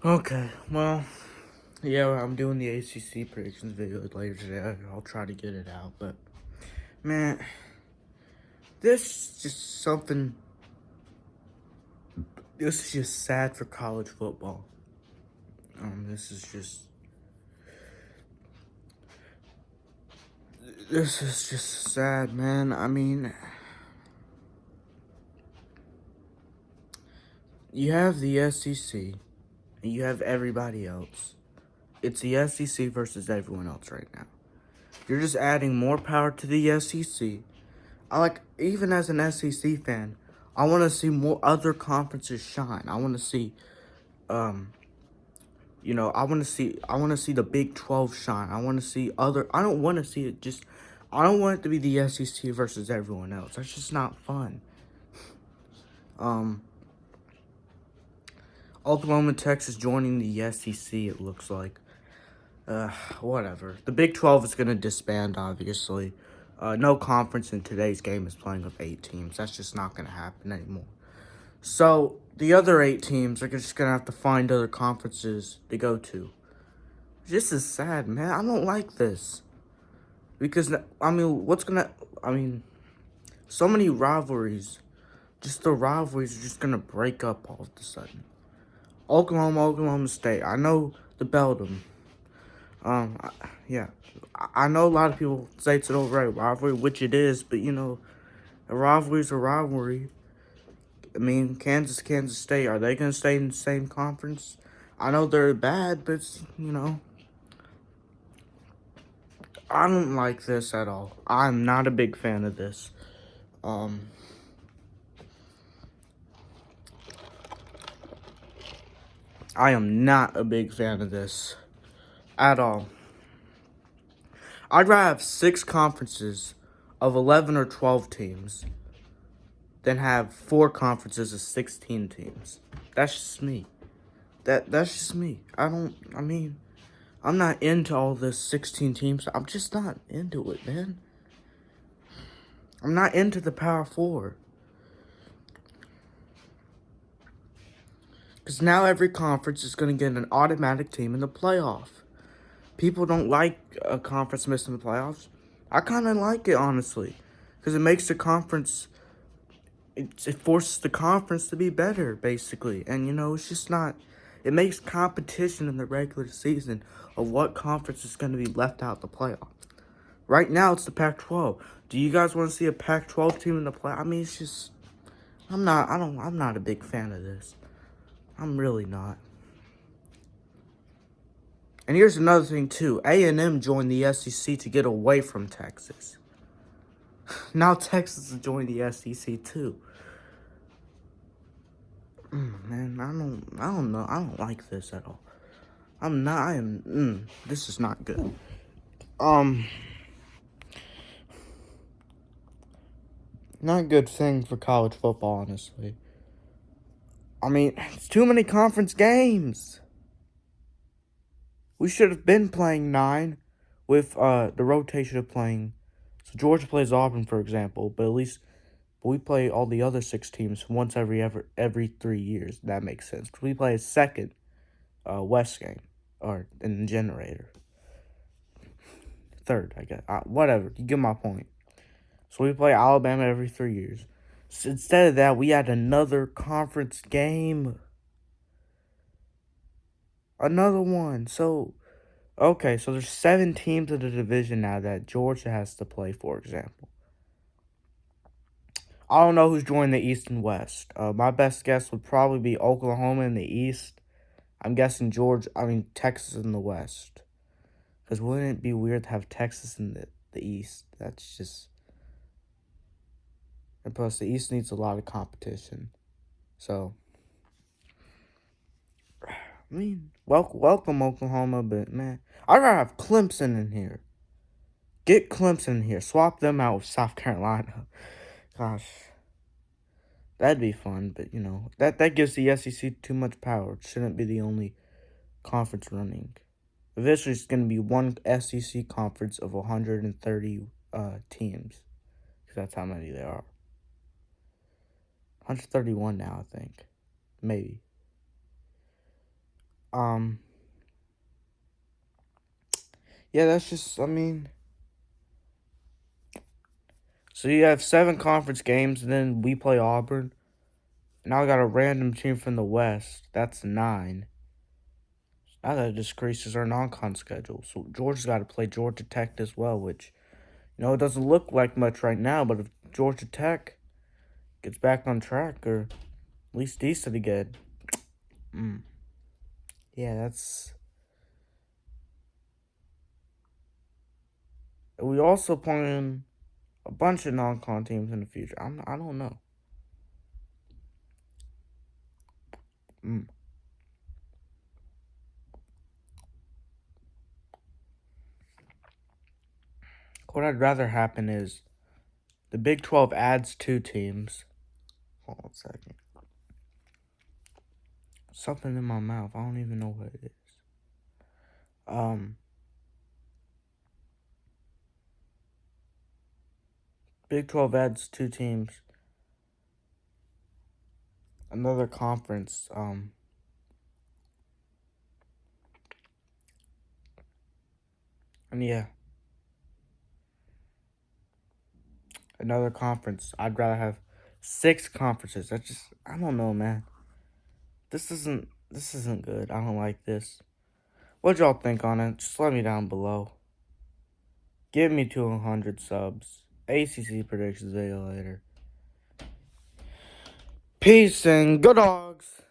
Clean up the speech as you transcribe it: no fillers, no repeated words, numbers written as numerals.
Okay, well, yeah, I'm doing the ACC predictions video later today. I'll try to get it out, but man, this is just something. This is just sad for college football. This is just. This is just sad, man. I mean, you have the SEC, and you have everybody else. It's the SEC versus everyone else right now. You're just adding more power to the SEC. Even as an SEC fan, I want to see more other conferences shine. I want to see, I want to see the Big 12 shine. I don't want to see it just, I don't want it to be the SEC versus everyone else. That's just not fun. Oklahoma, Texas joining the SEC, it looks like. Whatever. The Big 12 is going to disband, obviously. No conference in today's game is playing with 8 teams. That's just not going to happen anymore. So, the other 8 teams are just going to have to find other conferences to go to. This is sad, man. I don't like this. Because, so many rivalries. Just the rivalries are just going to break up all of a sudden. Oklahoma State. I know the Beldam. Yeah. I know a lot of people say it's an overrated rivalry, which it is, but, a rivalry's a rivalry. I mean, Kansas State, are they going to stay in the same conference? I know they're bad, but, I don't like this at all. I'm not a big fan of this. I am not a big fan of this at all. I'd rather have 6 conferences of 11 or 12 teams than have 4 conferences of 16 teams. That's just me. That's just me. I'm not into all this 16 teams. I'm just not into it, man. I'm not into the Power 4. Because now every conference is going to get an automatic team in the playoff. People don't like a conference missing the playoffs. I kind of like it, honestly. Because it makes the conference... It forces the conference to be better, basically. And, it's just not... It makes competition in the regular season of what conference is going to be left out the playoff. Right now, it's the Pac-12. Do you guys want to see a Pac-12 team in the play? I mean, it's just... I'm not a big fan of this. I'm really not. And here's another thing, too. A&M joined the SEC to get away from Texas. Now Texas is joining the SEC, too. Man, I don't know. I don't like this at all. This is not good. Not a good thing for college football, honestly. I mean, it's too many conference games. We should have been playing 9 with the rotation of playing. So Georgia plays Auburn, for example, but at least we play all the other 6 teams once every 3 years. That makes sense. We play a second West game, or in the generator. Third, I guess. Whatever. You get my point. So we play Alabama every 3 years. So instead of that, we had another conference game. Another one. So, okay, so there's 7 teams in the division now that Georgia has to play, for example. I don't know who's joining the East and West. My best guess would probably be Oklahoma in the East. I'm guessing Texas in the West. Because wouldn't it be weird to have Texas in the East? That's just... And plus, the East needs a lot of competition. So, I mean, welcome Oklahoma, but man, I'd rather have Clemson in here. Get Clemson in here. Swap them out with South Carolina. Gosh, that'd be fun, but that gives the SEC too much power. It shouldn't be the only conference running. Eventually, it's going to be one SEC conference of 130 teams. Because that's how many there are. 131 now, I think. Maybe. Yeah, that's just, I mean, so you have 7 conference games, and then we play Auburn. Now I got a random team from the West. That's 9. Now that decreases our non-con schedule. So Georgia's got to play Georgia Tech as well, which, it doesn't look like much right now, but if Georgia Tech gets back on track, or at least decently good, yeah, that's... We also playing a bunch of non-con teams in the future. I don't know. What I'd rather happen is the Big 12 adds 2 teams. Hold on a second. Something in my mouth. I don't even know what it is. Big 12 adds 2 teams. Another conference. And yeah. Another conference. I'd rather have 6 conferences. I don't know, man. This isn't good. I don't like this. What y'all think on it? Just let me down below. Give me 200 subs. ACC predictions video later. Peace and go dogs.